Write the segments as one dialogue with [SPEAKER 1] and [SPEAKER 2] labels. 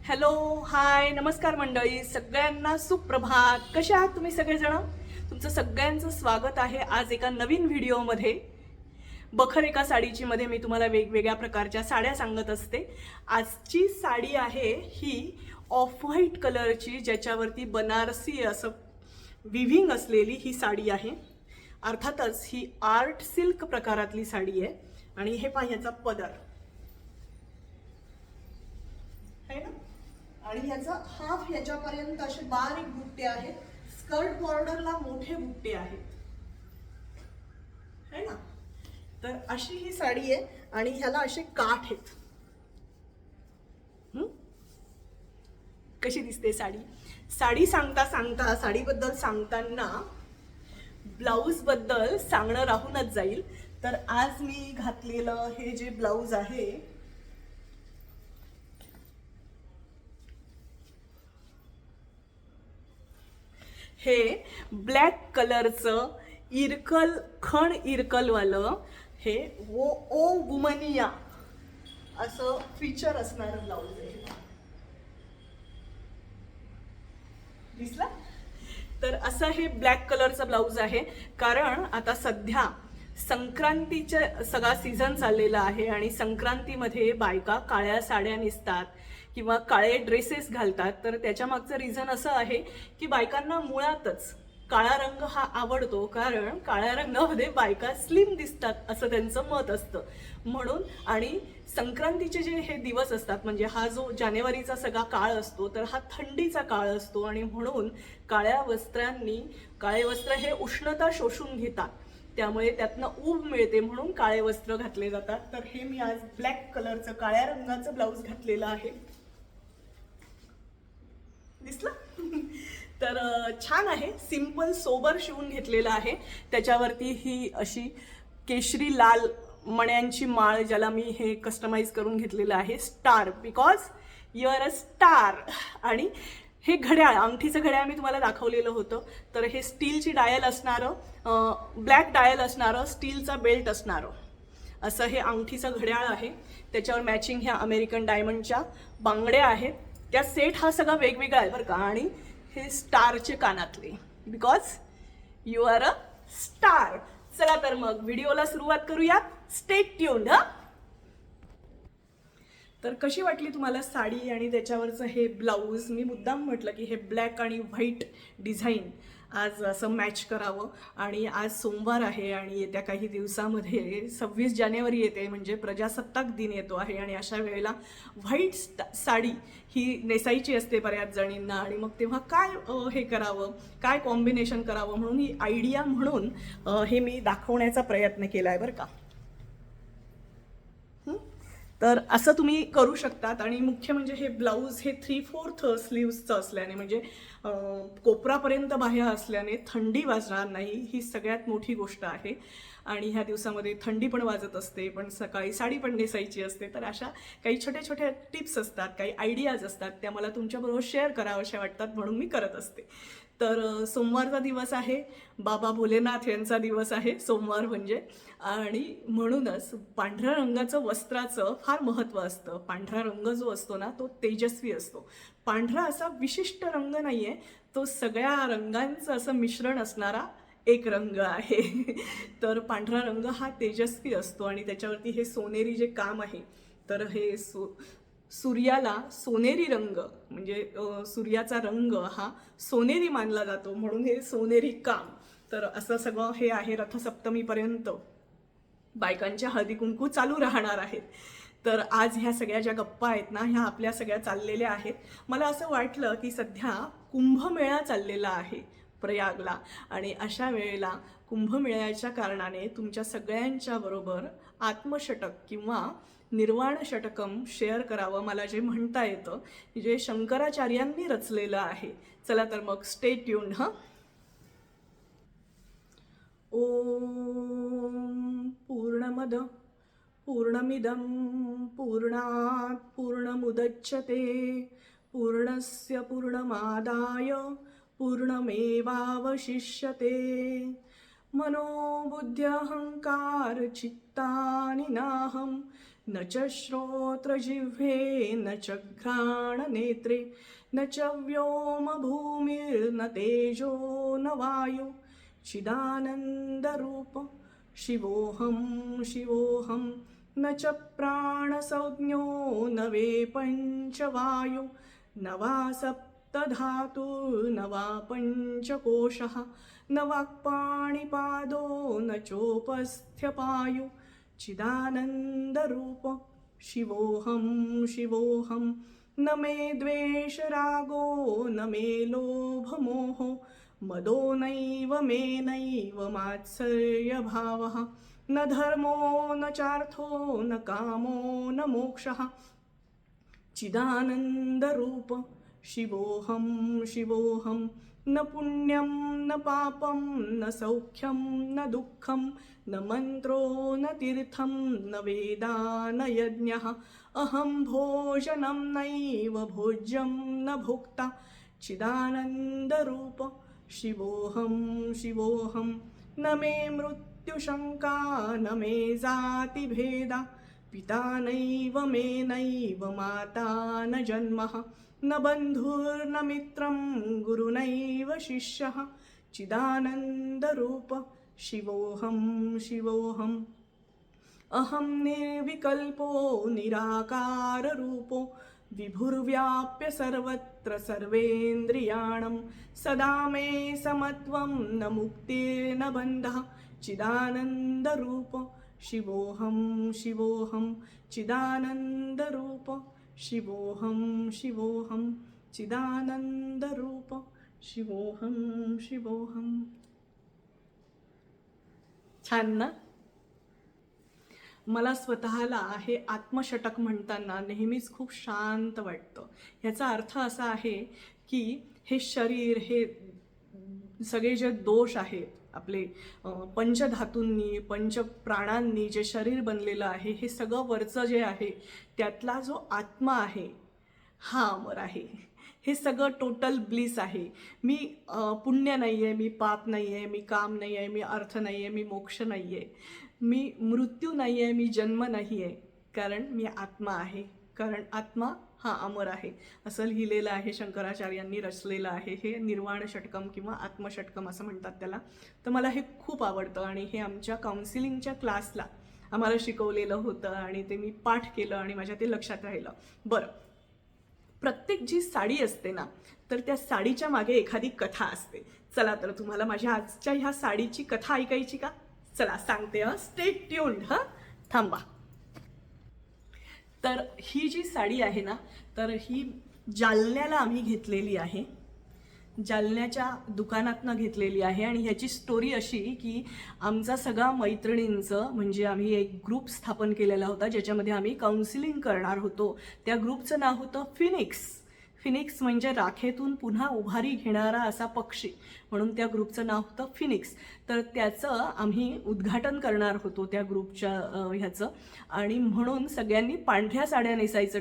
[SPEAKER 1] Hello, हाय, नमस्कार मंडळी, सगळ्यांना सुप्रभात. कसे आहात तुम्ही सगळेजण? तुमचं सगळ्यांचं स्वागत आहे आज एका नवीन व्हिडिओमध्ये. बखर एका साडीची मध्ये मी तुम्हाला वेगवेगळ्या प्रकारच्या साड्या सांगत असते. आजची साडी आहे ही ऑफ व्हाईट कलरची, ज्याच्यावरती बनारसी असं विव्हिंग असलेली ही साडी आहे. अर्थातच ही आर्ट सिल्क प्रकारातली साडी आहे. आणि हे पहा, ह्याचा पदर आहे ना, आणि ह्याचा हाफ ह्याच्यापर्यंत असे बारीक बुट्टे आहेत. स्कर्ट बॉर्डरला मोठे बुट्टे आहेत, है ना. तर अशी ही साडी आहे आणि ह्याला असे काठ आहेत. कशी दिसते साडी? साडी सांगता सांगता, साडीबद्दल सांगताना ब्लाऊज बद्दल सांगणं राहूनच जाईल. तर आज मी घातलेलं हे जे ब्लाऊज आहे, हे ब्लॅक कलरचं इरकल, खण इरकलवालं हे ओ गुमनिया असं फीचर असणारं ब्लाऊज आहे. दिसला? तर असं हे ब्लॅक कलरचं ब्लाऊज आहे. कारण आता सध्या संक्रांतीचा सगळा सीझन चाललेला आहे आणि संक्रांतीमध्ये बायका काळ्या साड्या नेसतात किंवा काळे ड्रेसेस घालतात. तर त्याच्या मागचं रिझन असं आहे की बायकांना मुळातच काळा रंग हा आवडतो, कारण काळ्या रंगामध्ये बायका स्लिम दिसतात असं त्यांचं मत असतं. म्हणून आणि संक्रांतीचे जे हे दिवस असतात, म्हणजे हा जो जानेवारीचा सगळा काळ असतो, तर हा थंडीचा काळ असतो आणि म्हणून काळे वस्त्र हे उष्णता शोषून घेतात, त्यामुळे त्यातनं ऊब मिळते, म्हणून काळे वस्त्र घातले जातात. तर हे मी आज ब्लॅक कलरचं, काळ्या रंगाचं ब्लाऊज घातलेलं आहे. दिसलं? तर छान आहे, सिंपल सोबर शिवून घेतलेलं आहे. त्याच्यावरती ही अशी केशरी लाल मण्यांची माळ, ज्याला मी हे कस्टमाइज करून घेतलेलं आहे, star, because you are a star. आणि हे घड्याळ, अंगठीचं घड्याळ मी तुम्हाला दाखवलेलं होतं. तर हे स्टीलची डायल असणारं, ब्लॅक डायल असणारं, स्टीलचा बेल्ट असणारं असं हे अंगठीचं घड्याळ आहे. त्याच्यावर मॅचिंग ह्या अमेरिकन डायमंडच्या बांगड्या आहेत. त्या सेट हा सगळा वेगवेगळा आहे बरं का. आणि हे स्टारचे कानातले, because you are a star. चला तर मग व्हिडिओला सुरुवात करूया. Stay tuned. तर कशी वाटली तुम्हाला साडी आणि त्याच्यावरचं हे ब्लाऊज? मी मुद्दाम म्हटलं की हे ब्लॅक आणि व्हाईट डिझाईन आज असं मॅच करावं. आणि आज सोमवार आहे आणि येत्या काही दिवसामध्ये 26 जानेवारी येते, म्हणजे प्रजासत्ताक दिन येतो आहे. आणि अशा वेळेला व्हाईट साडी ही नेसायची असते बऱ्याच जणींना. आणि मग तेव्हा काय हे करावं, काय कॉम्बिनेशन करावं, म्हणून ही आयडिया म्हणून हे मी दाखवण्याचा प्रयत्न केला आहे बरं का. तर असं तुम्ही करू शकतात. आणि मुख्य म्हणजे हे ब्लाऊज हे 3/4 स्लीव्सचं असल्याने, म्हणजे कोपरापर्यंत बाह्य असल्याने थंडी वाजणार नाही, ही सगळ्यात मोठी गोष्ट आहे. आणि ह्या दिवसामध्ये थंडी पण वाजत असते, पण सकाळी साडी पण नेसायची असते. तर अशा काही छोट्या छोट्या टिप्स असतात, काही आयडियाज असतात, त्या मला तुमच्याबरोबर शेअर कराव्याशा वाटतात, म्हणून मी करत असते. तर सोमवारचा दिवस आहे, बाबा भोलेनाथ यांचा दिवस आहे सोमवार म्हणजे. आणि म्हणूनच पांढऱ्या रंगाचं वस्त्राचं फार महत्त्व असतं. पांढरा रंग जो असतो ना, तो तेजस्वी असतो. पांढरा असा विशिष्ट रंग नाही आहे, तो सगळ्या रंगांचं असं मिश्रण असणारा एक रंग आहे. तर पांढरा रंग हा तेजस्वी असतो. आणि त्याच्यावरती हे सोनेरी जे काम आहे, तर हे सूर्याला सोनेरी रंग, म्हणजे सूर्याचा रंग हा सोनेरी मानला जातो, म्हणून हे सोनेरी काम. तर असं सगळं हे आहे. रथसप्तमीपर्यंत बायकांच्या हळदी कुंकू चालू राहणार आहेत. तर आज ह्या सगळ्या ज्या गप्पा आहेत ना, ह्या आपल्या सगळ्या चाललेल्या आहेत. मला असं वाटलं की सध्या कुंभमेळा चाललेला आहे प्रयागला, आणि अशा वेळेला कुंभमेळ्याच्या कारणाने तुमच्या सगळ्यांच्या बरोबर आत्मषटक किंवा निर्वाण षटकम शेअर करावं मला जे म्हणता येतं, जे शंकराचार्यांनी रचलेलं आहे. चला तर मग स्टे ट्यून्ड. ओम पूर्णमद पूर्णमिदं पूर्णात् पूर्णमुदच्यते पूर्णस्य पूर्णमादाय पूर्णमेवावशिष्यते. मनोबुद्ध्यहंकार चित्तानि नाहं न च श्रोत्रजिह्वे न च घ्राणनेत्रे न च व्योमभूमिर्न तेजो न वायु चिदानन्दरूप शिवोऽहं शिवोऽहं न च प्राणसंज्ञो न वे पञ्चवायु न वा सप्तधातुर्न वा पञ्चकोशः न वाक्पाणिपादो न चोपस्थ्यपायु चिदानन्दरूप शिवोऽहं शिवोऽहं न मे द्वेषरागो न मे लोभमोहो मदो नैव मे नैव मात्सर्यभावः न धर्मो न चार्थो न कामो न मोक्षः चिदानन्दरूप शिवोऽहं शिवोऽहं न पुण्यं न पापं न सौख्यं न दुःखं न मन्त्रो न तीर्थं न वेदा न यज्ञः अहं भोजनं नैव भोज्यं न भोक्ता चिदानन्दरूप शिवोऽहं शिवोऽहं न मे मृत्युशङ्का न मे जातिभेदा पिता नैव मे नैव माता न जन्मः न बन्धुर्न मित्रं गुरुनैव शिष्यः चिदानन्दरूप शिवोऽहं शिवोऽहम् अहं निर्विकल्पो निराकाररूपो विभुर्व्याप्य सर्वत्र सर्वेन्द्रियाणं सदा मे समत्वं न मुक्तिर्न बन्धः चिदानन्दरूप शिवोऽहं शिवोऽहं चिदानन्दरूप शिवोऽहं शिवोऽहं चिदानन्दरूप शिवोऽहं शिवोऽहं. छान ना? मला स्वतःला हे आत्मषटक म्हणताना नेहमीच खूप शांत वाटतं. ह्याचा अर्थ असा आहे की हे शरीर, हे सगळे जे दोष आहेत आपले, पंचधातूंनी पंचप्राणांनी जे शरीर बनलेलं आहे, हे सगळं वरचं जे आहे त्यातला जो आत्मा आहे हा अमर आहे. हे सगळं टोटल ब्लिस आहे. मी पुण्य नाही आहे, मी पाप नाही आहे, मी काम नाही आहे, मी अर्थ नाही आहे, मी मोक्ष नाही आहे, मी मृत्यू नाही आहे, मी जन्म नाही आहे, कारण मी आत्मा आहे. कारण आत्मा हा अमर आहे असं लिहिलेलं आहे. शंकराचार्यांनी रचलेलं आहे हे निर्वाण षटकम किंवा आत्मषटकम असं म्हणतात त्याला. तर मला हे खूप आवडतं आणि हे आमच्या काउन्सिलिंगच्या क्लासला आम्हाला शिकवलेलं होतं आणि ते मी पाठ केलं आणि माझ्या ते लक्षात राहिलं. बरं, प्रत्येक जी साडी असते ना, तर त्या साडीच्या मागे एखादी कथा असते. चला तर तुम्हाला माझ्या आजच्या ह्या साडीची कथा ऐकायची का? चला सांगते. Stay tuned. थांबा. तर ही जी साडी आहे ना, तर ही जालन्याला आम्ही घेतलेली आहे. जालन्याच्या दुकानातनं घेतलेली आहे. आणि ह्याची स्टोरी अशी की आमचा सगळा मैत्रिणींचं म्हणजे आम्ही एक ग्रुप स्थापन केलेला होता ज्याच्यामध्ये आम्ही काउन्सिलिंग करणार होतो. त्या ग्रुपचं नाव होतं फिनिक्स. फिनिक्स म्हणजे राखेतून पुन्हा उभारी घेणारा असा पक्षी, म्हणून त्या ग्रुपचं नाव होतं फिनिक्स. तर त्याचं आम्ही उद्घाटन करणार होतो त्या ग्रुपच्या ह्याचं. आणि म्हणून सगळ्यांनी पांढऱ्या साड्या नेसायचं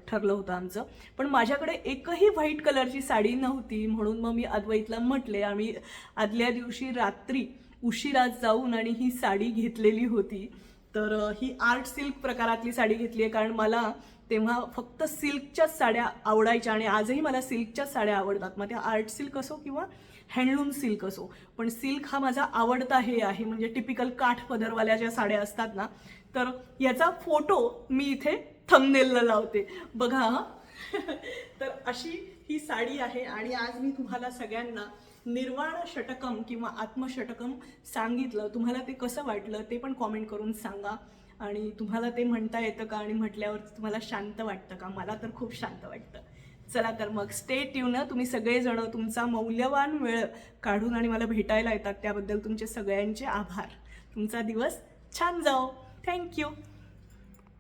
[SPEAKER 1] ठरलं होतं आमचं. पण माझ्याकडे एकही व्हाईट कलरची साडी नव्हती, म्हणून मग मी अद्वैतला म्हटले. आम्ही आदल्या दिवशी रात्री उशिरा जाऊन आणि ही साडी घेतलेली होती. तर ही आर्ट सिल्क प्रकारातली साडी घेतली आहे, कारण मला तेव्हा फक्त सिल्कच्याच साड्या आवडायच्या आणि आजही मला सिल्कच्याच साड्या आवडतात. मग त्या आर्ट सिल्क असो किंवा हँडलूम सिल्क असो, पण सिल्क हा माझा आवडता हे आहे. म्हणजे टिपिकल काठ पदरवाल्या ज्या साड्या असतात ना, तर याचा फोटो मी इथे थंबनेलला लावते बघा. तर अशी ही साडी आहे. आणि आज मी तुम्हाला सगळ्यांना निर्वाण षटकम किंवा आत्मषटकम सांगितलं. तुम्हाला ते कसं वाटलं ते पण कॉमेंट करून सांगा. आणि तुम्हाला ते म्हणता येतं का आणि म्हटल्यावर तुम्हाला शांत वाटतं का? मला तर खूप शांत वाटतं. चला तर मग स्टे ट्यून. तुम्ही सगळेजण तुमचा मौल्यवान वेळ काढून आणि मला भेटायला येतात त्याबद्दल तुमचे सगळ्यांचे आभार. तुमचा दिवस छान जाओ. थँक्यू.